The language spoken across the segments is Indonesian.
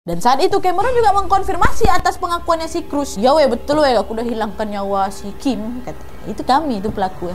Dan saat itu Cameron juga mengkonfirmasi atas pengakuannya si Cruz. Ya weh, betul weh, aku udah hilangkan nyawa si Kim. Kata, itu kami, itu pelaku.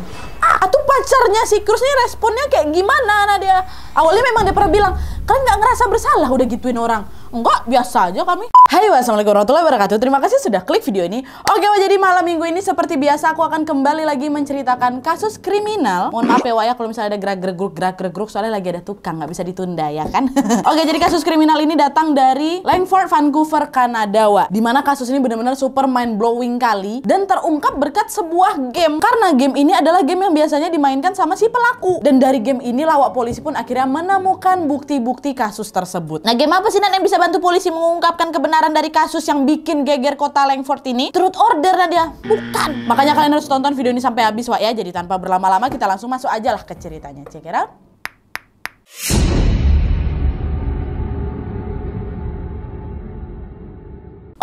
Tuh pacarnya si Cruz nih responnya kayak gimana? Nah dia awalnya memang dia pernah bilang, kalian nggak ngerasa bersalah udah gituin orang? Enggak, biasa aja kami. Hai, wassalamualaikum warahmatullahi wabarakatuh. Terima kasih sudah klik video ini. Oke, jadi malam minggu ini seperti biasa aku akan kembali lagi menceritakan kasus kriminal. Mohon maaf ya, Wak, ya kalau misalnya ada gerak-geruk, soalnya lagi ada tukang, nggak bisa ditunda ya kan. Oke, jadi kasus kriminal ini datang dari Langford, Vancouver, Kanada, Wak. Dimana kasus ini benar-benar super mind blowing kali dan terungkap berkat sebuah game. Karena game ini adalah game yang biasanya dimainkan sama si pelaku. Dan dari game ini Wak, polisi pun akhirnya menemukan bukti-bukti kasus tersebut. Nah, game apa sih yang bisa bantu polisi mengungkapkan kebenaran dari kasus yang bikin geger kota Langford ini? Truth Order dia? Bukan. Makanya kalian harus tonton video ini sampai habis, Wak, ya. Jadi tanpa berlama-lama kita langsung masuk aja lah ke ceritanya. Check it out.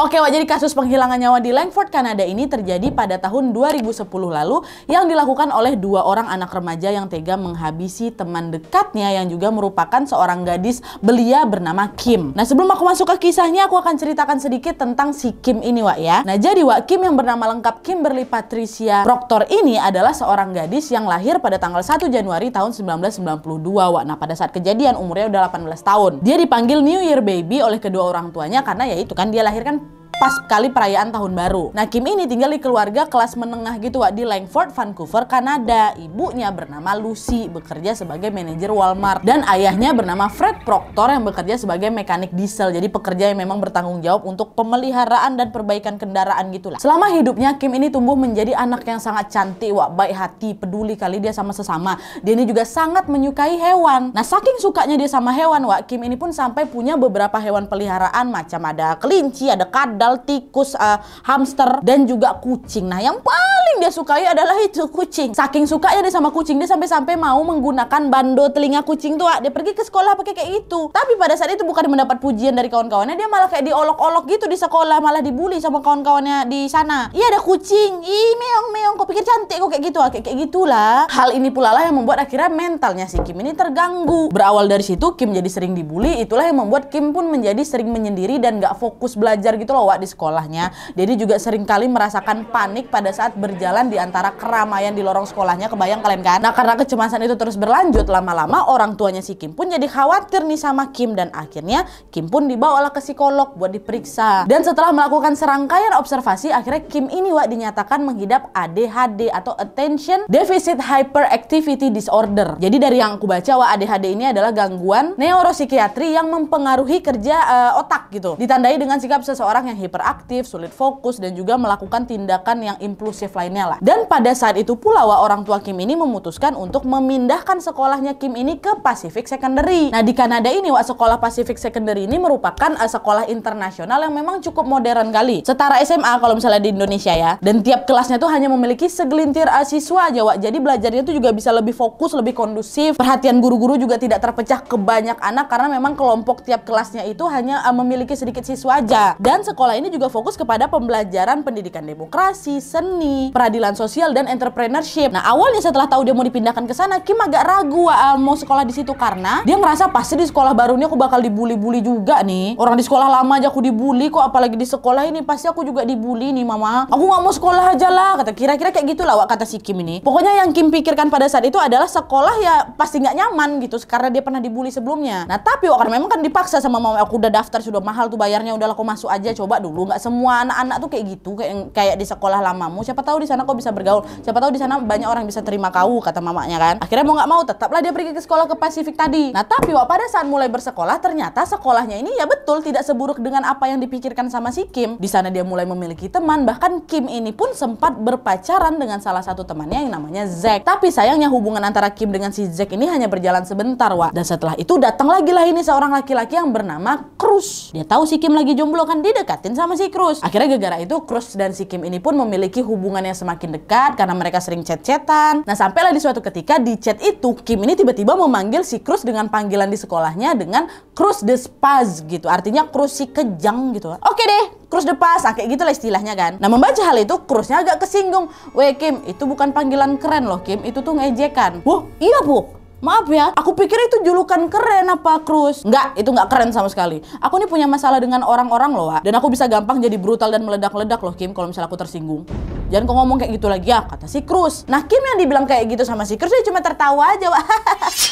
Oke, Wak, jadi kasus penghilangan nyawa di Langford, Kanada ini terjadi pada tahun 2010 lalu yang dilakukan oleh dua orang anak remaja yang tega menghabisi teman dekatnya yang juga merupakan seorang gadis belia bernama Kim. Nah, sebelum aku masuk ke kisahnya, aku akan ceritakan sedikit tentang si Kim ini, Wak, ya. Nah, jadi Wak, Kim yang bernama lengkap Kimberly Patricia Proctor ini adalah seorang gadis yang lahir pada tanggal 1 Januari tahun 1992, Wak. Nah, pada saat kejadian umurnya udah 18 tahun. Dia dipanggil New Year Baby oleh kedua orang tuanya karena ya itu kan dia lahirkan pas kali perayaan tahun baru. Nah, Kim ini tinggal di keluarga kelas menengah gitu, Wak, di Langford, Vancouver, Kanada. Ibunya bernama Lucy, bekerja sebagai manajer Walmart. Dan ayahnya bernama Fred Proctor yang bekerja sebagai mekanik diesel. Jadi pekerja yang memang bertanggung jawab untuk pemeliharaan dan perbaikan kendaraan gitulah. Selama hidupnya, Kim ini tumbuh menjadi anak yang sangat cantik, Wak, baik hati, peduli kali dia sama sesama. Dia ini juga sangat menyukai hewan. Nah, saking sukanya dia sama hewan, Wak, Kim ini pun sampai punya beberapa hewan peliharaan macam ada kelinci, ada kadal, tikus, hamster, dan juga kucing. Nah, yang paling dia sukai adalah itu kucing. Saking sukanya dia sama kucing, dia sampai-sampai mau menggunakan bando telinga kucing tuh, dia pergi ke sekolah pakai kayak itu. Tapi pada saat itu bukan mendapat pujian dari kawan-kawannya, dia malah kayak diolok-olok gitu di sekolah, malah dibully sama kawan-kawannya di sana. Iya, ada kucing, ih meong-meong, kok pikir cantik kok kayak gitu, kayak gitulah. Hal ini pula lah yang membuat akhirnya mentalnya si Kim ini terganggu. Berawal dari situ, Kim jadi sering dibully, itulah yang membuat Kim pun menjadi sering menyendiri dan gak fokus belajar gitu loh, Wak, di sekolahnya. Jadi juga sering kali merasakan panik pada saat berjalan di antara keramaian di lorong sekolahnya. Kebayang kalian kan? Nah, karena kecemasan itu terus berlanjut, lama-lama orang tuanya si Kim pun jadi khawatir nih sama Kim, dan akhirnya Kim pun dibawalah ke psikolog buat diperiksa. Dan setelah melakukan serangkaian observasi, akhirnya Kim ini, Wak, dinyatakan mengidap ADHD atau Attention Deficit Hyperactivity Disorder. Jadi dari yang aku baca, Wak, ADHD ini adalah gangguan neuropsikiatri yang mempengaruhi kerja otak gitu. Ditandai dengan sikap seseorang yang hiperaktif, sulit fokus, dan juga melakukan tindakan yang impulsif lainnya lah. Dan pada saat itu pula, Wak, orang tua Kim ini memutuskan untuk memindahkan sekolahnya Kim ini ke Pacific Secondary. Nah, di Kanada ini, Wak, sekolah Pacific Secondary ini merupakan sekolah internasional yang memang cukup modern kali. Setara SMA kalau misalnya di Indonesia ya. Dan tiap kelasnya tuh hanya memiliki segelintir siswa aja, Wak. Jadi belajarnya tuh juga bisa lebih fokus, lebih kondusif. Perhatian guru-guru juga tidak terpecah ke banyak anak karena memang kelompok tiap kelasnya itu hanya memiliki sedikit siswa aja. Dan sekolah ini juga fokus kepada pembelajaran pendidikan demokrasi, seni, peradilan sosial, dan entrepreneurship. Nah, awalnya setelah tahu dia mau dipindahkan ke sana, Kim agak ragu mau sekolah di situ karena dia ngerasa pasti di sekolah barunya aku bakal dibully-bully juga nih. Orang di sekolah lama aja aku dibully, kok apalagi di sekolah ini pasti aku juga dibully nih, Mama. Aku nggak mau sekolah aja lah, kata kira-kira kayak gitulah, Wak, kata si Kim ini. Pokoknya yang Kim pikirkan pada saat itu adalah sekolah ya pasti nggak nyaman gitu karena dia pernah dibully sebelumnya. Nah, tapi Wak, karena memang kan dipaksa sama mama, aku udah daftar sudah mahal tuh bayarnya, udah aku masuk aja coba dulu. Nggak semua anak-anak tuh kayak gitu, kayak di sekolah lamamu. Siapa tahu di sana kau bisa bergaul, siapa tahu di sana banyak orang bisa terima kau, kata mamanya kan. Akhirnya mau nggak mau tetaplah dia pergi ke sekolah ke Pacific tadi. Nah, tapi Wak, pada saat mulai bersekolah ternyata sekolahnya ini ya betul tidak seburuk dengan apa yang dipikirkan sama si Kim. Di sana dia mulai memiliki teman, bahkan Kim ini pun sempat berpacaran dengan salah satu temannya yang namanya Zack. Tapi sayangnya hubungan antara Kim dengan si Zack ini hanya berjalan sebentar, Wak. Dan setelah itu datang lagi lah ini seorang laki-laki yang bernama Cruz. Dia tahu si Kim lagi jomblo kan, didekatin sama si Cruz. Akhirnya gara-gara itu Cruz dan si Kim ini pun memiliki hubungan yang semakin dekat karena mereka sering chat-chatan. Nah, sampailah di suatu ketika di chat itu Kim ini tiba-tiba memanggil si Cruz dengan panggilan di sekolahnya dengan Cruz de Spaz gitu. Artinya Cruz si kejang gitu. Oke deh, Cruz de Paz, kayak gitu lah istilahnya kan. Nah, membaca hal itu Cruznya agak kesinggung. Weh Kim, itu bukan panggilan keren loh Kim, itu tuh ngejekan. Wah, iya Bu. Maaf ya, aku pikir itu julukan keren apa, Cruz? Enggak, itu nggak keren sama sekali. Aku nih punya masalah dengan orang-orang loh, Wak. Dan aku bisa gampang jadi brutal dan meledak-ledak loh, Kim, kalau misalnya aku tersinggung. Jangan kau ngomong kayak gitu lagi ya, kata si Cruz. Nah, Kim yang dibilang kayak gitu sama si Cruz, dia cuma tertawa aja, Wak.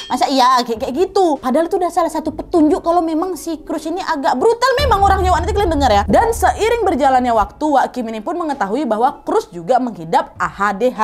Masa iya kayak gitu? Padahal itu udah salah satu petunjuk kalau memang si Cruz ini agak brutal memang orangnya, Wak. Nanti kalian dengar ya. Dan seiring berjalannya waktu, Wak, Kim ini pun mengetahui bahwa Cruz juga menghidap ADHD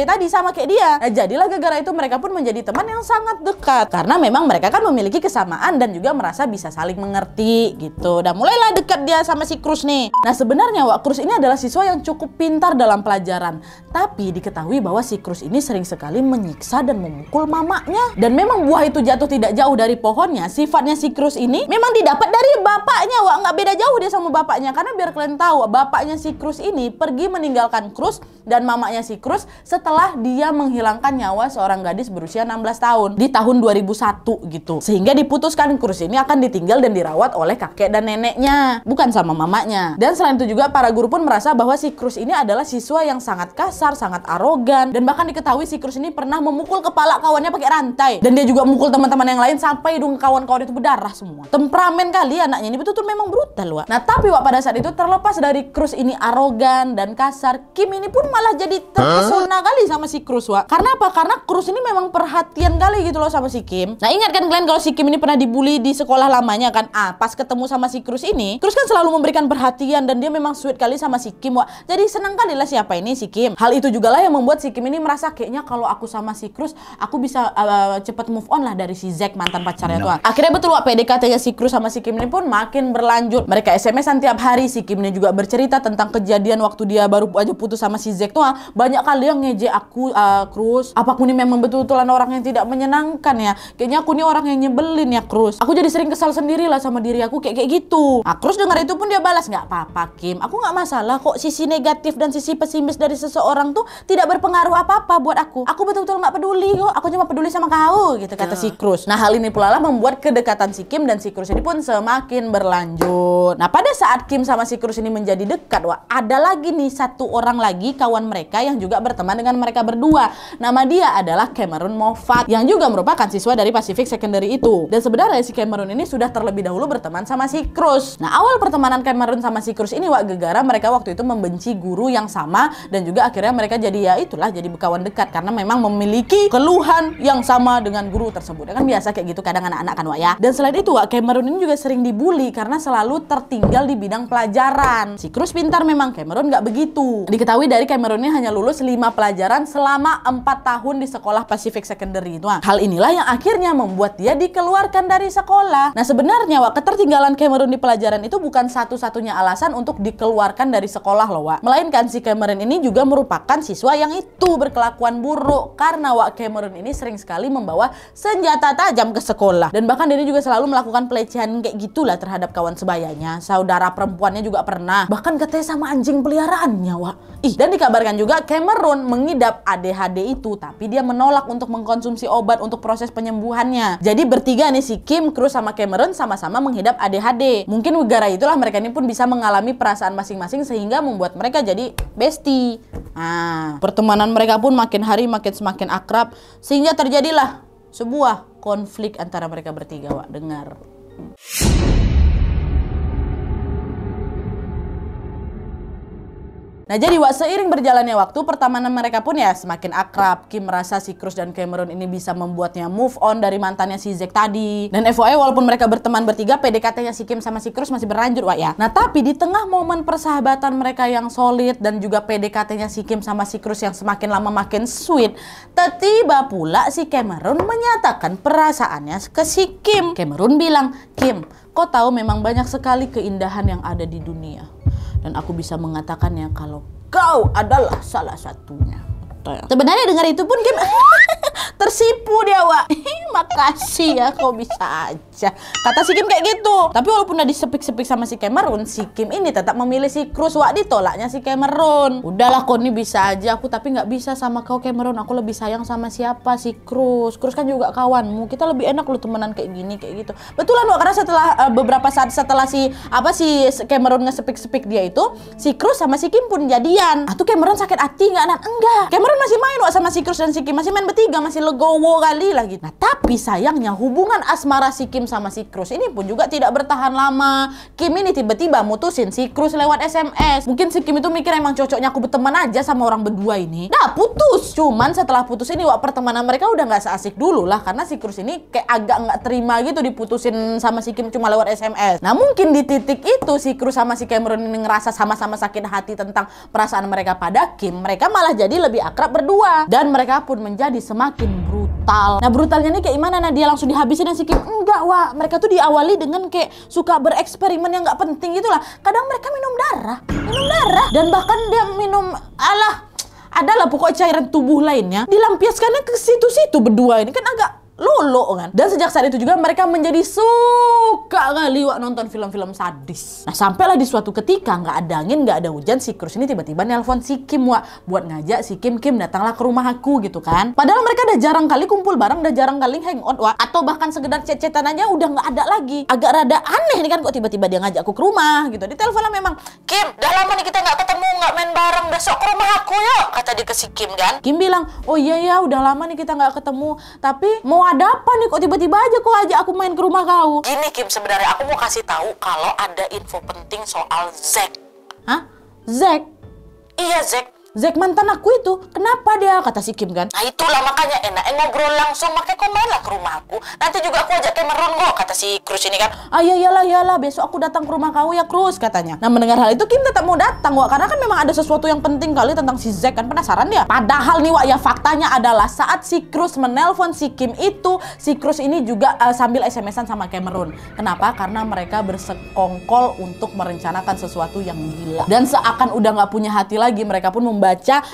tadi sama kayak dia. Nah, jadilah gara-gara itu mereka pun menjadi teman yang sangat dekat. Karena memang mereka kan memiliki kesamaan dan juga merasa bisa saling mengerti gitu. Dan mulailah dekat dia sama si Cruz nih. Nah, sebenarnya Wak, Cruz ini adalah siswa yang cukup pintar dalam pelajaran. Tapi diketahui bahwa si Cruz ini sering sekali menyiksa dan memukul mamanya. Dan memang buah itu jatuh tidak jauh dari pohonnya. Sifatnya si Cruz ini memang didapat dari bapaknya, Wak. Nggak beda jauh dia sama bapaknya. Karena biar kalian tahu, bapaknya si Cruz ini pergi meninggalkan Cruz dan mamanya si Cruz setelah dia menghilangkan nyawa seorang gadis berusia 16 tahun di tahun 2001 gitu. Sehingga diputuskan Cruz ini akan ditinggal dan dirawat oleh kakek dan neneknya, bukan sama mamanya. Dan selain itu juga para guru pun merasa bahwa si Cruz ini adalah siswa yang sangat kasar, sangat arogan, dan bahkan diketahui si Cruz ini pernah memukul kepala kawannya pakai rantai. Dan dia juga memukul teman-teman yang lain sampai hidung kawan-kawan itu berdarah semua. Temperamen kali anaknya ini betul-betul memang brutal, Wak. Nah, tapi Wak, pada saat itu terlepas dari Cruz ini arogan dan kasar, Kim ini pun malah jadi terpesona kali sama si Cruz, Wak. Karena apa? Karena Cruz ini memang perhatian kali gitu loh sama si Kim. Nah, ingat kan kalian kalau si Kim ini pernah dibully di sekolah lamanya kan? Pas ketemu sama si Cruz ini, Cruz kan selalu memberikan perhatian dan dia memang sweet kali sama si Kim, Wak. Jadi senang kali lah siapa ini si Kim. Hal itu juga lah yang membuat si Kim ini merasa kayaknya kalau aku sama si Cruz, aku bisa cepet move on lah dari si Zack, mantan pacarnya tuh. Akhirnya betul, Wak, PDKT-nya si Cruz sama si Kim ini pun makin berlanjut. Mereka SMS-an tiap hari. Si Kim ini juga bercerita tentang kejadian waktu dia baru aja putus sama si Zack tuh. Banyak kali yang ngejek aku, Cruz. Apa aku ini memang betul-betulan orang yang tidak menyenangkan ya? Kayaknya aku ini orang yang nyebelin ya, Cruz. Aku jadi sering kesal sendiri lah sama diri aku kayak gitu. Nah, Cruz dengar itu pun dia balas, nggak apa-apa Kim. Aku nggak masalah kok, sisi negatif dan sisi pesimis dari seseorang tuh tidak berpengaruh apa-apa buat aku. Aku betul-betul nggak peduli kok. Aku cuma peduli sama kau, gitu kata si Cruz. Nah, hal ini pula lah membuat kedekatan si Kim dan si Cruz ini pun semakin berlanjut. Nah, pada saat Kim sama si Cruz ini menjadi dekat, Wak, ada lagi nih satu orang lagi kawan mereka yang juga berteman dengan mereka berdua. Nama dia adalah Cameron Moffat yang juga merupakan siswa dari Pacific Secondary itu. Dan sebenarnya si Cameron ini sudah terlebih dahulu berteman sama si Cruz. Nah, awal pertemanan Cameron sama si Cruz ini, Wak, gegara mereka waktu itu membenci guru yang sama dan juga akhirnya mereka jadi ya itulah jadi berkawan dekat karena memang memiliki keluhan yang sama dengan guru tersebut. Ya kan biasa kayak gitu kadang anak-anak kan, Wak, ya. Dan selain itu, Wak, Cameron ini juga sering dibully karena selalu tertinggal di bidang pelajaran. Si Cruz pintar memang, Cameron nggak begitu. Diketahui dari Cameron ini hanya lulus 5 pelajaran selama 4 tahun di sekolah Pacific Secondary itu. Hal inilah yang akhirnya membuat dia dikeluarkan dari sekolah. Nah, sebenarnya, Wak, ketertinggalan Cameron di pelajaran itu bukan satu-satunya alasan untuk dikeluarkan dari sekolah loh, Wak. Melainkan si Cameron ini juga merupakan siswa yang itu berkelakuan buruk karena, Wak, Cameron ini sering sekali membawa senjata tajam ke sekolah. Dan bahkan dia juga selalu melakukan pelecehan kayak gitulah terhadap kawan sebayanya. Saudara perempuannya juga pernah. Bahkan katanya sama anjing peliharaannya, Wak. Dan dikabarkan juga Cameron mengidap ADHD itu, tapi dia menolak untuk mengkonsumsi obat untuk proses penyembuhannya. Jadi bertiga nih, si Kim, Cruz, sama Cameron sama-sama mengidap ADHD. Mungkin gara itulah mereka ini pun bisa mengalami perasaan masing-masing sehingga membuat mereka jadi bestie. Nah, pertemanan mereka pun makin hari makin semakin akrab sehingga terjadilah sebuah konflik antara mereka bertiga, Wak. Dengar. Nah, jadi, Wak, seiring berjalannya waktu, pertemanan mereka pun ya semakin akrab. Kim merasa si Cruz dan Cameron ini bisa membuatnya move on dari mantannya si Zack tadi. Dan FYI, walaupun mereka berteman bertiga, PDKT-nya si Kim sama si Cruz masih berlanjut, Wak, ya. Nah, tapi di tengah momen persahabatan mereka yang solid dan juga PDKT-nya si Kim sama si Cruz yang semakin lama makin sweet, tiba pula si Cameron menyatakan perasaannya ke si Kim. Cameron bilang, "Kim, kau tahu memang banyak sekali keindahan yang ada di dunia. Dan aku bisa mengatakannya kalau kau adalah salah satunya." Sebenarnya dengar itu pun Kim tersipu dia, Wak. Makasih ya, kau bisa aja. Kata si Kim kayak gitu. Tapi walaupun udah disepik-sepik sama si Cameron, si Kim ini tetap memilih si Cruz, Wak. Ditolaknya si Cameron. Udahlah, kau ini bisa aja aku, tapi nggak bisa sama kau, Cameron. Aku lebih sayang sama siapa? Si Cruz. Cruz kan juga kawanmu. Kita lebih enak lu temenan kayak gini, kayak gitu. Betulan, Wak, karena setelah beberapa saat setelah si Cameron ngesepik-sepik dia itu, si Cruz sama si Kim pun jadian. Tuh Cameron sakit hati nggak? Enggak. Cameron masih main, Wak, sama si Cruz dan si Kim. Masih main bertiga masih legowo kali lagi. Nah tapi sayangnya hubungan asmara si Kim sama si Krus ini pun juga tidak bertahan lama. Kim ini tiba-tiba mutusin si Krus lewat SMS. Mungkin si Kim itu mikir emang cocoknya aku berteman aja sama orang berdua ini. Nah putus. Cuman setelah putus ini pertemanan mereka udah nggak seasik dulu lah, karena si Krus ini kayak agak nggak terima gitu diputusin sama si Kim cuma lewat SMS. Nah mungkin di titik itu si Krus sama si Cameron ini ngerasa sama-sama sakit hati tentang perasaan mereka pada Kim. Mereka malah jadi lebih akrab berdua dan mereka pun menjadi semakin brutal. Nah brutalnya ini kayak gimana? Nah dia langsung dihabisin dan si Kim enggak, wah mereka tuh diawali dengan kayak suka bereksperimen yang nggak penting gitulah. Kadang mereka minum darah dan bahkan dia minum adalah pokoknya cairan tubuh lainnya dilampiaskannya ke situ-situ berdua ini kan agak lolo kan. Dan sejak saat itu juga mereka menjadi suka kali nonton film-film sadis. Nah sampailah di suatu ketika nggak ada angin nggak ada hujan, si Krus ini tiba-tiba nelpon si Kim buat ngajak si Kim datanglah ke rumah aku gitu kan. Padahal mereka udah jarang kali kumpul bareng, udah jarang kali hangout atau bahkan sekedar chat-chatan aja udah nggak ada lagi. Agak rada aneh nih kan kok tiba-tiba dia ngajak aku ke rumah gitu. Di telepon lah memang, Kim udah lama nih kita nggak ketemu, nggak main bareng, besok ke rumah aku yuk, kata dia ke si Kim kan. Kim bilang, oh iya ya udah lama nih kita nggak ketemu, tapi mau ada apa nih kok tiba-tiba aja kok ajak aku main ke rumah kau? Gini Kim, sebenarnya aku mau kasih tahu kalau ada info penting soal Zack. Hah? Zack? Iya Zack. Zack mantan aku itu, kenapa dia? Kata si Kim kan. Nah itulah makanya enak ngobrol langsung, makanya kau mainlah ke rumah aku. Nanti juga aku ajak Cameron kok, kata si Krus ini kan. Ah iyalah, besok aku datang ke rumah kau ya Krus, katanya. Nah mendengar hal itu Kim tetap mau datang karena kan memang ada sesuatu yang penting kali tentang si Zack kan, penasaran dia. Padahal nih ya faktanya adalah saat si Krus menelpon si Kim itu, si Krus ini juga sambil SMS-an sama Cameron. Kenapa? Karena mereka bersekongkol untuk merencanakan sesuatu yang gila. Dan seakan udah nggak punya hati lagi, mereka pun membahas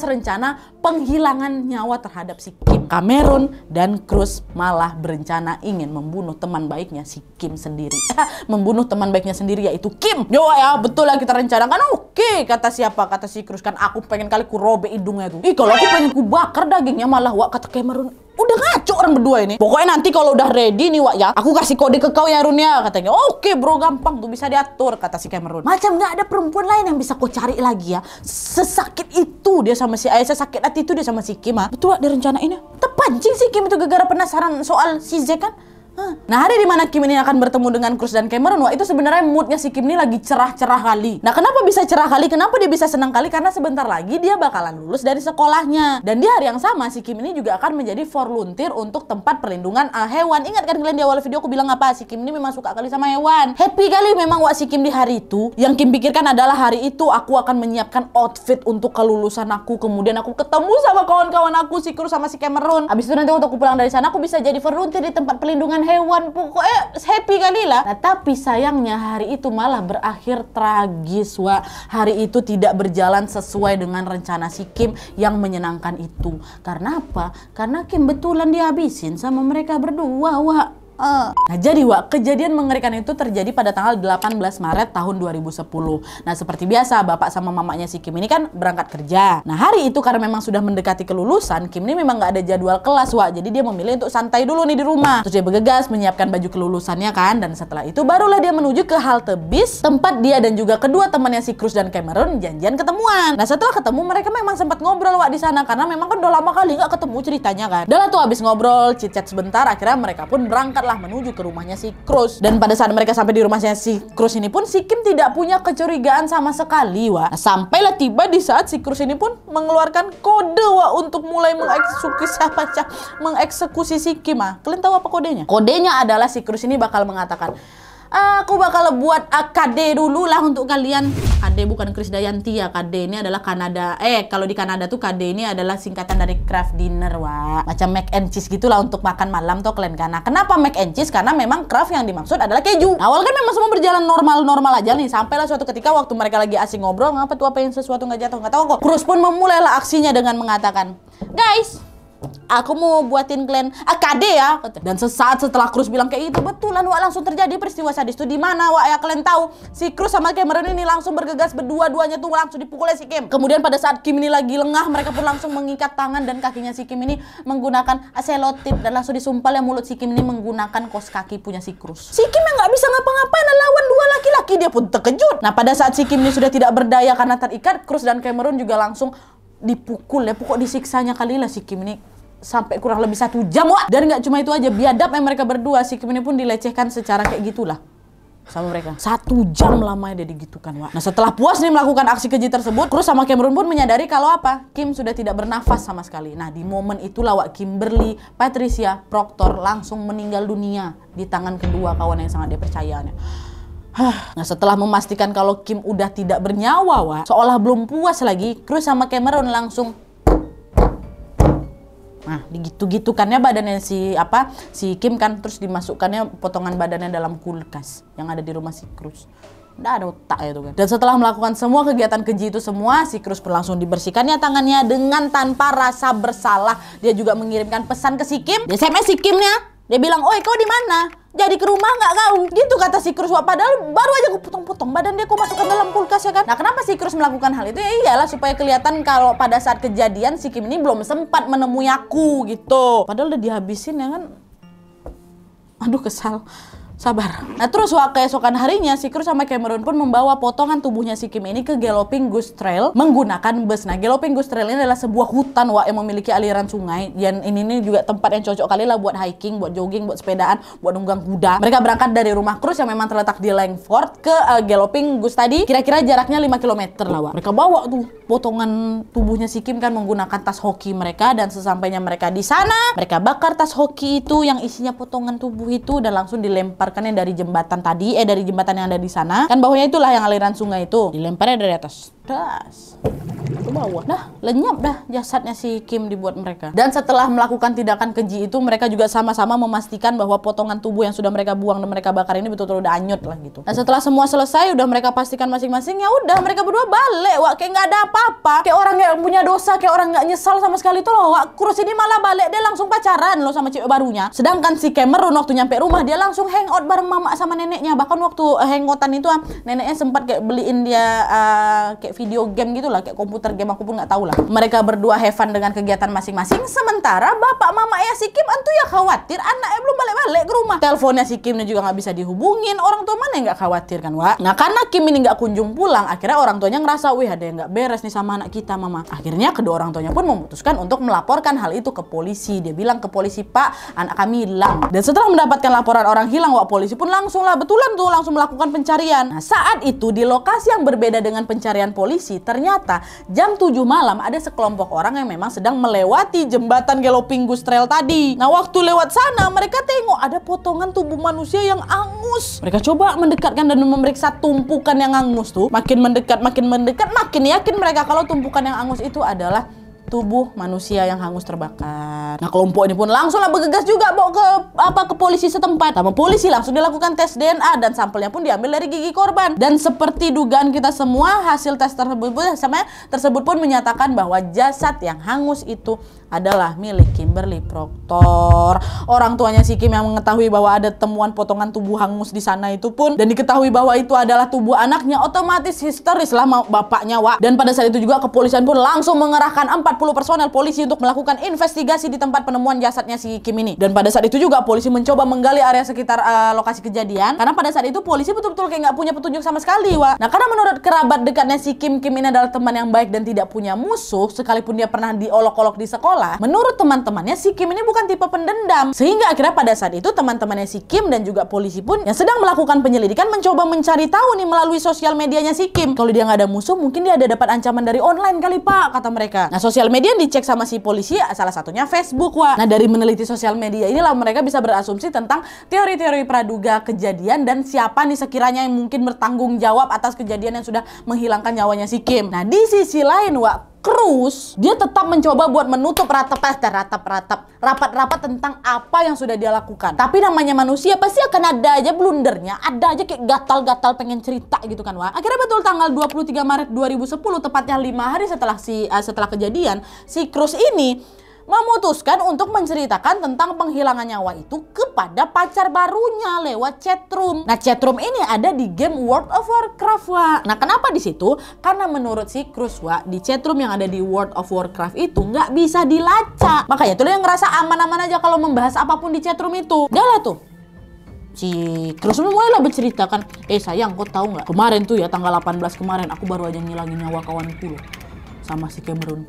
rencana penghilangan nyawa terhadap si Kim. Cameron dan Krus malah berencana ingin membunuh teman baiknya si Kim sendiri. Membunuh teman baiknya sendiri yaitu Kim. Yo ya, betul lah kita rencanakan. Oke, kata siapa? Kata si Krus kan, aku pengen kali ku robek hidungnya tuh. Ih, kalau aku pengen ku bakar dagingnya malah kata Cameron. Udah ngaco orang berdua ini. Pokoknya nanti kalau udah ready nih ya, aku kasih kode ke kau ya Run ya, katanya. Oke bro, gampang tuh bisa diatur, kata si Cameron. Macam nggak ada perempuan lain yang bisa kau cari lagi ya. Sesakit itu dia sama si Aisyah, sakit hati itu dia sama si Kim. Betul dia rencanainnya. Terpancing si Kim itu gara-gara penasaran soal si Zack kan. Nah hari dimana Kim ini akan bertemu dengan Krus dan Cameron, itu sebenarnya moodnya si Kim ini lagi cerah-cerah kali. Nah kenapa bisa cerah kali? Kenapa dia bisa senang kali? Karena sebentar lagi dia bakalan lulus dari sekolahnya. Dan di hari yang sama si Kim ini juga akan menjadi volunteer untuk tempat perlindungan hewan. Ingat kan kalian di awal video aku bilang apa? Si Kim ini memang suka kali sama hewan. Happy kali memang si Kim di hari itu. Yang Kim pikirkan adalah hari itu aku akan menyiapkan outfit untuk kelulusan aku. Kemudian aku ketemu sama kawan-kawan aku, si Krus sama si Cameron. Habis itu nanti waktu aku pulang dari sana aku bisa jadi volunteer di tempat perlindungan hewan. Pokoknya happy kali lah. Nah tapi sayangnya hari itu malah berakhir tragis Hari itu tidak berjalan sesuai dengan rencana si Kim yang menyenangkan itu. Karena apa? Karena Kim betulan dihabisin sama mereka berdua Nah jadi kejadian mengerikan itu terjadi pada tanggal 18 Maret tahun 2010. Nah seperti biasa bapak sama mamanya si Kim ini kan berangkat kerja. Nah hari itu karena memang sudah mendekati kelulusan, Kim ini memang nggak ada jadwal kelas jadi dia memilih untuk santai dulu nih di rumah. Terus dia bergegas menyiapkan baju kelulusannya kan. Dan setelah itu barulah dia menuju ke halte bis tempat dia dan juga kedua temannya si Krus dan Cameron janjian ketemuan. Nah setelah ketemu mereka memang sempat ngobrol di sana karena memang kan udah lama kali nggak ketemu ceritanya kan. Udah tuh habis ngobrol chit-chat sebentar, akhirnya mereka pun berangkat menuju ke rumahnya si Krus. Dan pada saat mereka sampai di rumahnya si Krus ini pun si Kim tidak punya kecurigaan sama sekali Nah, sampailah tiba di saat si Krus ini pun mengeluarkan kode untuk mulai mengeksekusi si Kim. Kalian tahu apa kodenya? Kodenya adalah si Krus ini bakal mengatakan, aku bakal buat KD dulu lah untuk kalian. KD bukan Krisdayanti ya, KD ini adalah Kanada. Kalau di Kanada tuh KD ini adalah singkatan dari craft dinner macam mac and cheese gitulah untuk makan malam tuh kalian kan. Nah, kenapa mac and cheese? Karena memang craft yang dimaksud adalah keju. Nah, awal kan memang semua berjalan normal-normal aja nih. Sampailah suatu ketika waktu mereka lagi asing ngobrol, ngapa tuh apa yang sesuatu nggak jatuh, nggak tahu kok. Krus pun memulailah aksinya dengan mengatakan, guys, aku mau buatin kalian KD ya. Dan sesaat setelah Krus bilang kayak itu, betulan langsung terjadi peristiwa sadis itu. Di mana ya kalian tahu? Si Krus sama Cameron ini langsung bergegas berdua-duanya tuh langsung dipukul si Kim. Kemudian pada saat Kim ini lagi lengah, mereka pun langsung mengikat tangan dan kakinya si Kim ini menggunakan selotip dan langsung disumpal mulut si Kim ini menggunakan kos kaki punya si Krus. Si Kim yang nggak bisa ngapa-ngapain lawan dua laki-laki, dia pun terkejut. Nah pada saat si Kim ini sudah tidak berdaya karena terikat, Krus dan Cameron juga langsung dipukul ya, pokok disiksanya kali lah si Kim ini sampai kurang lebih 1 jam wah. Dan nggak cuma itu aja, biadab mereka berdua, si Kim ini pun dilecehkan secara kayak gitulah sama mereka. 1 jam lamanya dia digitukan wah. Nah setelah puas nih melakukan aksi keji tersebut, Cruz sama Cameron pun menyadari kalau apa? Kim sudah tidak bernafas sama sekali. Nah di momen itulah wak, Kimberly Patricia Proctor langsung meninggal dunia di tangan kedua kawan yang sangat dia percayanya. Nah setelah memastikan kalau Kim udah tidak bernyawa wak, seolah belum puas lagi, Cruz sama Cameron langsung digitu-gitukannya badannya si Kim kan, terus dimasukkannya potongan badannya dalam kulkas yang ada di rumah si Cruz. Nggak ada otak itu kan. Dan setelah melakukan semua kegiatan keji itu semua, si Cruz pun langsung dibersihkannya tangannya dengan tanpa rasa bersalah. Dia juga mengirimkan pesan ke si Kim, di SMS si Kimnya. Dia bilang, "Oi, kau di mana? Jadi ke rumah nggak kau?" Gitu kata si Cruz. Padahal baru aja aku potong-potong badan dia, kau masukkan dalam kulkas ya kan. Nah kenapa si Cruz melakukan hal itu? Ya iyalah supaya kelihatan kalau pada saat kejadian si Kim ini belum sempat menemui aku gitu. Padahal udah dihabisin ya kan. Aduh kesal. Sabar. Nah terus keesokan harinya si Cruz sama Cameron pun membawa potongan tubuhnya si Kim ini ke Galloping Goose Trail menggunakan bus. Nah Galloping Goose Trail ini adalah sebuah hutan yang memiliki aliran sungai. Dan ini juga tempat yang cocok kali lah buat hiking, buat jogging, buat sepedaan, buat nunggang kuda. Mereka berangkat dari rumah Cruz yang memang terletak di Langford ke Galloping Goose tadi. Kira-kira jaraknya 5 km lah wak. Mereka bawa tuh potongan tubuhnya si Kim kan menggunakan tas hoki mereka. Dan sesampainya mereka di sana, mereka bakar tas hoki itu yang isinya potongan tubuh itu dan langsung dilempar dari jembatan tadi, dari jembatan yang ada di sana. Kan bawahnya itulah yang aliran sungai itu. Dilemparnya dari atas. Das. Ke bawah. Dah, lenyap dah jasadnya si Kim dibuat mereka. Dan setelah melakukan tindakan keji itu, mereka juga sama-sama memastikan bahwa potongan tubuh yang sudah mereka buang dan mereka bakar ini betul-betul udah anyut lah gitu. Dan setelah semua selesai, udah mereka pastikan masing-masing, ya udah mereka berdua balik, wak, kayak nggak ada apa-apa. Kayak orang yang punya dosa, kayak orang nggak nyesal sama sekali tuh loh, wak. Cruz ini malah balik, dia langsung pacaran loh sama cewek barunya. Sedangkan si Cameron waktu nyampe rumah, dia langsung hangout bareng mama sama neneknya. Bahkan waktu hangoutan itu, neneknya sempat kayak beliin dia kayak video game gitu lah, kayak komputer game, aku pun nggak tahu lah. Mereka berdua have fun dengan kegiatan masing-masing. Sementara bapak mama ya si Kim antu ya khawatir anaknya belum balik-balik ke rumah. Teleponnya si Kimnya juga nggak bisa dihubungin. Orang tua mana yang nggak khawatir kan, wak? Nah karena Kim ini nggak kunjung pulang, akhirnya orang tuanya ngerasa, wih ada yang nggak beres nih sama anak kita, mama. Akhirnya kedua orang tuanya pun memutuskan untuk melaporkan hal itu ke polisi. Dia bilang ke polisi, "Pak, anak kami hilang." Dan setelah mendapatkan laporan orang hilang, wak, polisi pun langsung lah, betulan tuh langsung melakukan pencarian. Nah saat itu di lokasi yang berbeda dengan pencarian polisi, ternyata jam 7 malam ada sekelompok orang yang memang sedang melewati jembatan Galloping Goose Trail tadi. Nah waktu lewat sana mereka tengok ada potongan tubuh manusia yang angus. Mereka coba mendekatkan dan memeriksa tumpukan yang angus tuh. Makin mendekat, makin yakin mereka kalau tumpukan yang angus itu adalah tubuh manusia yang hangus terbakar. Nah kelompok ini pun langsunglah bergegas juga bawa ke polisi setempat. Sama polisi langsung dilakukan tes DNA dan sampelnya pun diambil dari gigi korban. Dan seperti dugaan kita semua, hasil tes tersebut pun menyatakan bahwa jasad yang hangus itu adalah milik Kimberly Proctor. Orang tuanya si Kim yang mengetahui bahwa ada temuan potongan tubuh hangus di sana itu pun, dan diketahui bahwa itu adalah tubuh anaknya, otomatis histeris lah bapaknya, wak. Dan pada saat itu juga kepolisian pun langsung mengerahkan 40 personel polisi untuk melakukan investigasi di tempat penemuan jasadnya si Kim ini. Dan pada saat itu juga polisi mencoba menggali area sekitar lokasi kejadian, karena pada saat itu polisi betul-betul kayak nggak punya petunjuk sama sekali, wak. Nah karena menurut kerabat dekatnya si Kim, Kim ini adalah teman yang baik dan tidak punya musuh, sekalipun dia pernah diolok-olok di sekolah. Menurut teman-temannya si Kim ini bukan tipe pendendam, sehingga akhirnya pada saat itu teman-temannya si Kim dan juga polisi pun yang sedang melakukan penyelidikan mencoba mencari tahu nih melalui sosial medianya si Kim. Kalau dia nggak ada musuh, mungkin dia ada dapat ancaman dari online kali, Pak, kata mereka. Nah sosial media yang dicek sama si polisi salah satunya Facebook, wah. Nah dari meneliti sosial media inilah mereka bisa berasumsi tentang teori-teori praduga kejadian dan siapa nih sekiranya yang mungkin bertanggung jawab atas kejadian yang sudah menghilangkan nyawanya si Kim. Nah di sisi lain, wak, Cruz dia tetap mencoba buat menutup rapat-rapat tentang apa yang sudah dia lakukan. Tapi namanya manusia pasti akan ada aja blundernya, ada aja kayak gatal-gatal pengen cerita gitu kan, wah. Akhirnya betul tanggal 23 Maret 2010, tepatnya 5 hari setelah kejadian, si Cruz ini memutuskan untuk menceritakan tentang penghilangan nyawa itu kepada pacar barunya lewat chatroom. Nah, chatroom ini ada di game World of Warcraft, wak. Nah, kenapa di situ? Karena menurut si Cruz, wak, di chatroom yang ada di World of Warcraft itu nggak bisa dilacak. Makanya tuh yang ngerasa aman-aman aja kalau membahas apapun di chatroom itu. Udah lah tuh. Si Cruz mulailah bercerita kan, sayang, kau tahu nggak? Kemarin tuh ya, tanggal 18 kemarin, aku baru aja ngilangin nyawa kawanku loh, sama si Cameron.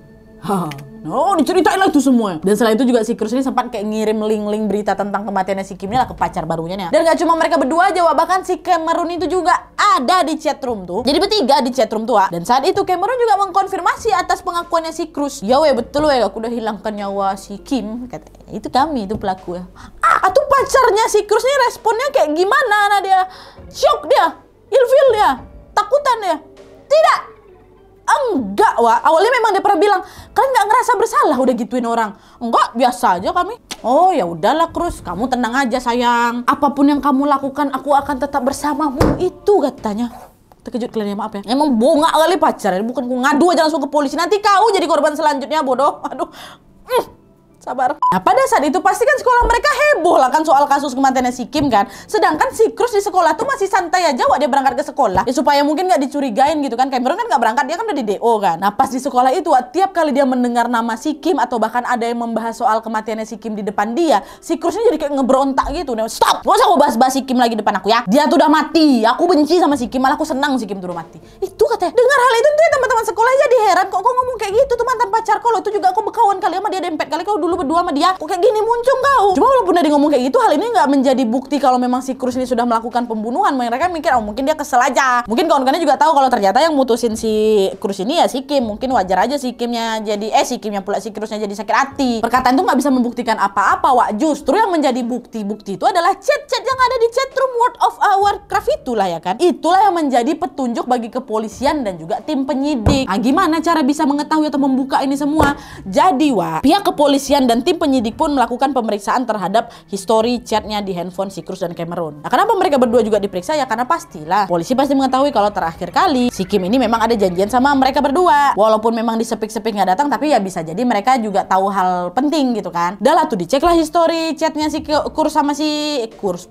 Oh, diceritain lah itu semua. Dan setelah itu juga si Cruz ini sempat kayak ngirim link-link berita tentang kematiannya si Kim ini lah ke pacar barunya nih. Dan gak cuma mereka berdua aja, Wak. Bahkan si Cameron itu juga ada di chatroom tuh. Jadi bertiga di chatroom tuh, Wak. Dan saat itu Cameron juga mengkonfirmasi atas pengakuannya si Cruz. Ya weh, betul weh, aku udah hilangkan nyawa si Kim. Katanya, itu kami, itu pelaku ya. Atau pacarnya si Cruz ini responnya kayak gimana? Nah dia, shock dia, ilfil dia, takutan dia. Tidak. Enggak, Wak. Awalnya memang dia pernah bilang, kalian nggak ngerasa bersalah udah gituin orang. Enggak, biasa aja kami. Oh ya udahlah Cruz, kamu tenang aja sayang. Apapun yang kamu lakukan, aku akan tetap bersamamu. Itu katanya. Terkejut kalian ya, maaf ya. Emang bongak kali pacar, bukan ku ngadu aja langsung ke polisi. Nanti kau jadi korban selanjutnya, bodoh. Aduh. Sabar. Nah pada saat itu pasti kan sekolah mereka heboh lah kan soal kasus kematiannya si Kim kan. Sedangkan si Cruz di sekolah tuh masih santai aja, Wak, dia berangkat ke sekolah. Ya supaya mungkin nggak dicurigain gitu kan. Cameron kan nggak berangkat, dia kan udah di DO kan. Nah pas di sekolah itu, Wak, tiap kali dia mendengar nama si Kim atau bahkan ada yang membahas soal kematiannya si Kim di depan dia, si Cruz ini jadi kayak ngeberontak gitu. Nah, stop, gak usah aku bahas-bahas si Kim lagi depan aku ya. Dia tuh udah mati. Aku benci sama si Kim, malah aku senang si Kim tuh udah mati. Itu katanya. Dengar hal itu tuh teman-teman sekolah jadi heran, kok kau ngomong kayak gitu tuh mantan pacar kau. Lo tuh juga aku berkawan kali sama dia, dempet kali kau dulu berdua sama dia. Kayak gini muncung kau. Cuma walaupun udah ngomong kayak gitu, hal ini nggak menjadi bukti kalau memang si Cruz ini sudah melakukan pembunuhan. Mereka mikir, oh mungkin dia kesel aja. Mungkin kawan-kawannya juga tahu kalau ternyata yang mutusin si Cruz ini ya si Kim. Mungkin wajar aja si Kimnya jadi, si Kimnya pula si Cruznya jadi sakit hati. Perkataan itu nggak bisa membuktikan apa-apa, Wak. Justru yang menjadi bukti-bukti itu adalah chat-chat yang ada di chatroom World of Warcraft itulah ya kan. Itulah yang menjadi petunjuk bagi kepolisian dan juga tim penyidik. Nah, gimana cara bisa mengetahui atau membuka ini semua? Jadi, Wak, pihak kepolisian dan tim penyidik pun melakukan pemeriksaan terhadap histori chatnya di handphone si Cruz dan Cameron. Nah, kenapa mereka berdua juga diperiksa? Ya karena pastilah polisi pasti mengetahui kalau terakhir kali si Kim ini memang ada janjian sama mereka berdua. Walaupun memang disepik-sepik nggak datang, tapi ya bisa jadi mereka juga tahu hal penting gitu kan. Udah lah tuh diceklah histori chatnya si Cruz sama si Cruz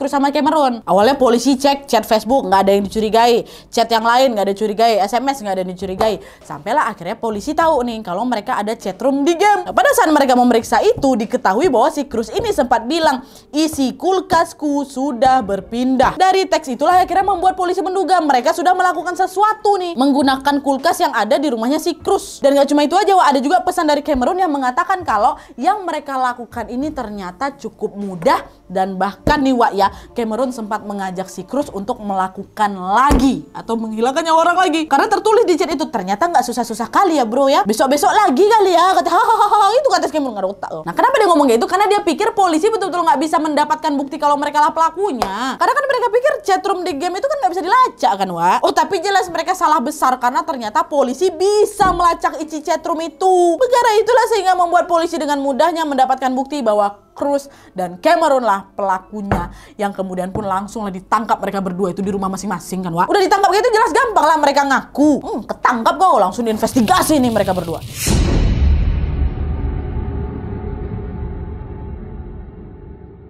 sama Cameron. Awalnya polisi cek chat Facebook, nggak ada yang dicurigai, chat yang lain nggak ada dicurigai, SMS nggak ada yang dicurigai. Sampailah akhirnya polisi tahu nih kalau mereka ada chatroom di game. Nah, pada saat mereka memeriksa itu diketahui bahwa si Cruz ini sempat bilang isi kulkasku sudah berpindah. Dari teks itulah akhirnya membuat polisi menduga mereka sudah melakukan sesuatu nih menggunakan kulkas yang ada di rumahnya si Cruz. Dan gak cuma itu aja, Wak, ada juga pesan dari Cameron yang mengatakan kalau yang mereka lakukan ini ternyata cukup mudah. Dan bahkan nih, Wak, ya, Cameron sempat mengajak si Cruz untuk melakukan lagi atau menghilangkan nyawa orang lagi. Karena tertulis di chat itu ternyata nggak susah-susah kali ya bro ya. Besok-besok lagi kali ya. Kata hahaha, itu kata Cameron, nggak ada otak loh. Nah kenapa dia ngomong kayak itu? Karena dia pikir polisi betul-betul nggak bisa mendapatkan bukti kalau mereka lah pelakunya. Karena kan mereka pikir chatroom di game itu kan nggak bisa dilacak kan, Wak. Oh tapi jelas mereka salah besar karena ternyata polisi bisa melacak isi chatroom itu. Perkara itulah sehingga membuat polisi dengan mudahnya mendapatkan bukti bahwa Cruz dan Cameron lah pelakunya, yang kemudian pun langsung lah ditangkap mereka berdua itu di rumah masing-masing kan, Wak. Udah ditangkap gitu jelas gampang lah mereka ngaku. Ketangkap kok, langsung diinvestigasi nih mereka berdua.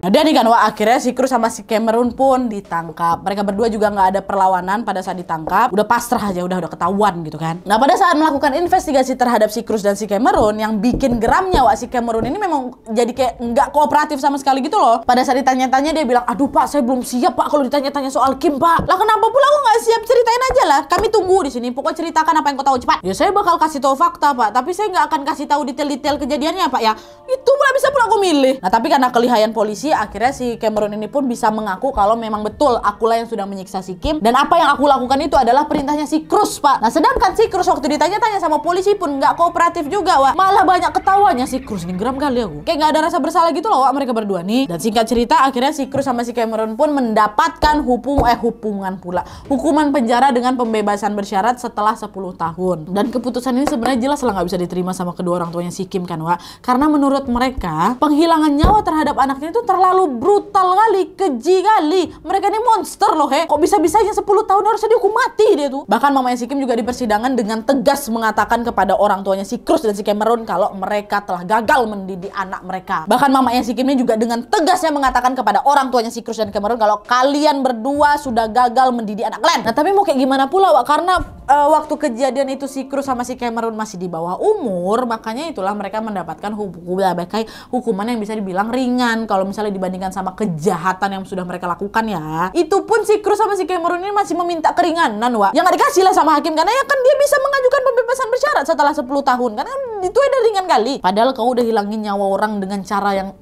Nah, dan nih kan, Wak, akhirnya si Cruz sama si Cameron pun ditangkap. Mereka berdua juga nggak ada perlawanan pada saat ditangkap. Udah pasrah aja, udah ketahuan gitu kan. Nah, pada saat melakukan investigasi terhadap si Cruz dan si Cameron, yang bikin geramnya, Wak, si Cameron ini memang jadi kayak nggak kooperatif sama sekali gitu loh. Pada saat ditanya-tanya dia bilang, aduh Pak, saya belum siap Pak kalau ditanya-tanya soal Kim Pak. Lah kenapa pula aku nggak siap? Ceritain aja lah. Kami tunggu di sini. Pokoknya ceritakan apa yang kau tahu cepat. Ya saya bakal kasih tahu fakta Pak, tapi saya nggak akan kasih tahu detail-detail kejadiannya Pak ya. Itu pula bisa pula aku milih. Nah tapi karena kelihayan polisi, akhirnya si Cameron ini pun bisa mengaku kalau memang betul akulah yang sudah menyiksa si Kim, dan apa yang aku lakukan itu adalah perintahnya si Cruz Pak. Nah sedangkan si Cruz waktu ditanya-tanya sama polisi pun nggak kooperatif juga, Wak. Malah banyak ketawanya. Si Cruz nih geram kali aku. Kayak nggak ada rasa bersalah gitu loh, Wak, mereka berdua nih. Dan singkat cerita akhirnya si Cruz sama si Cameron pun mendapatkan hukuman penjara dengan pembebasan bersyarat setelah 10 tahun. Dan keputusan ini sebenarnya jelas lah nggak bisa diterima sama kedua orang tuanya si Kim kan, Wak. Karena menurut mereka penghilangan nyawa terhadap anaknya itu terlalu brutal kali, keji kali. Mereka ini monster loh, he. Kok bisa-bisanya 10 tahun harusnya dihukum mati dia tuh. Bahkan mamanya si Kim juga di persidangan dengan tegas mengatakan kepada orang tuanya si Cruz dan si Cameron kalau mereka telah gagal mendidik anak mereka. Bahkan mamanya si Kim ini juga dengan tegasnya mengatakan kepada orang tuanya si Cruz dan Cameron kalau kalian berdua sudah gagal mendidik anak kalian. Nah tapi mau kayak gimana pula, Wak, karena waktu kejadian itu si Cruz sama si Cameron masih di bawah umur, makanya itulah mereka mendapatkan hukuman yang bisa dibilang ringan kalau misalnya dibandingkan sama kejahatan yang sudah mereka lakukan ya. Itu pun si Cruz sama si Cameron ini masih meminta keringanan, Wak. Yang nggak dikasih lah sama hakim, karena ya kan dia bisa mengajukan pembebasan bersyarat setelah 10 tahun. Karena itu udah ringan kali. Padahal kau udah hilangin nyawa orang dengan cara yang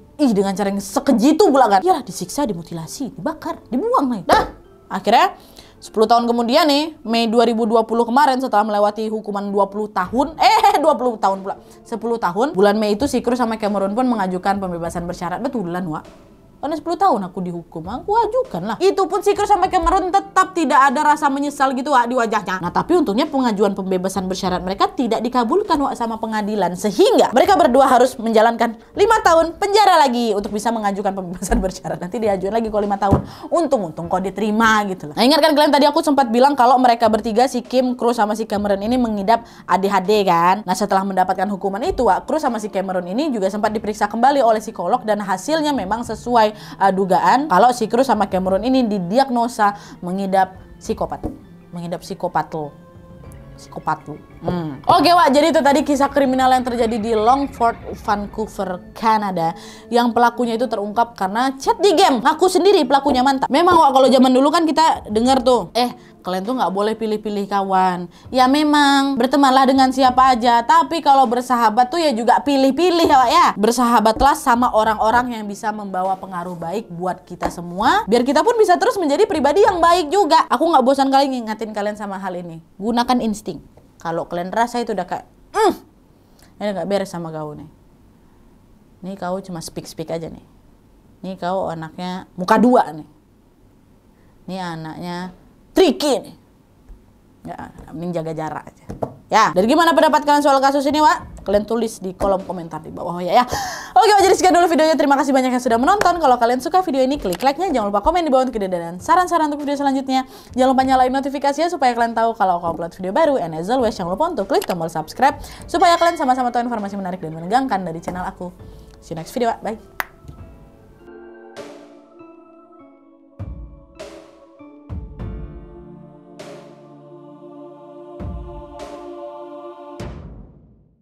sekeji itu pula kan. Yalah, disiksa, dimutilasi, dibakar, dibuang nih. Dah, akhirnya 10 tahun kemudian nih, Mei 2020 kemarin setelah melewati hukuman 20 tahun, 20 tahun pula, 10 tahun, bulan Mei itu si Cruz sama Cameron pun mengajukan pembebasan bersyarat. Betulan, Wak. Karena 10 tahun aku dihukum, aku ajukan lah. Itu pun si Cruz sama Cameron tetap tidak ada rasa menyesal gitu, Wak, di wajahnya. Nah, tapi untungnya pengajuan pembebasan bersyarat mereka tidak dikabulkan, Wak, sama pengadilan. Sehingga mereka berdua harus menjalankan 5 tahun penjara lagi untuk bisa mengajukan pembebasan bersyarat. Nanti diajuin lagi kok 5 tahun. Untung kok diterima gitu lah. Nah, ingat kan kalian tadi aku sempat bilang kalau mereka bertiga, si Kim, Cruz sama si Cameron ini mengidap ADHD kan. Nah, setelah mendapatkan hukuman itu, Wak, Cruz sama si Cameron ini juga sempat diperiksa kembali oleh psikolog dan hasilnya memang sesuai dugaan kalau si Cruz sama Cameron ini didiagnosa mengidap psikopat. Oke, Wak, jadi itu tadi kisah kriminal yang terjadi di Longford, Vancouver, Kanada, yang pelakunya itu terungkap karena chat di game. Aku sendiri pelakunya mantap. Memang, Wak, kalau zaman dulu kan kita dengar tuh, kalian tuh nggak boleh pilih-pilih kawan. Ya memang, bertemanlah dengan siapa aja. Tapi kalau bersahabat tuh ya juga pilih-pilih, Wak, ya. Bersahabatlah sama orang-orang yang bisa membawa pengaruh baik buat kita semua. Biar kita pun bisa terus menjadi pribadi yang baik juga. Aku nggak bosan kali ngingatin kalian sama hal ini. Gunakan insting. Kalau kalian rasa itu udah kayak, ini nggak beres sama kau nih. Nih kau cuma speak aja nih. Nih kau anaknya muka dua nih. Nih anaknya tricky nih. Ya, mending jaga jarak aja. Ya, dari gimana pendapat kalian soal kasus ini, Wak? Kalian tulis di kolom komentar di bawah ya. Oke, Wak, jadi sekian dulu videonya. Terima kasih banyak yang sudah menonton. Kalau kalian suka video ini, klik like-nya. Jangan lupa komen di bawah untuk ide dan saran-saran untuk video selanjutnya. Jangan lupa nyalain notifikasinya supaya kalian tahu kalau aku upload video baru. And as always, jangan lupa untuk klik tombol subscribe supaya kalian sama-sama tahu informasi menarik dan menegangkan dari channel aku. See you next video, Wak. Bye.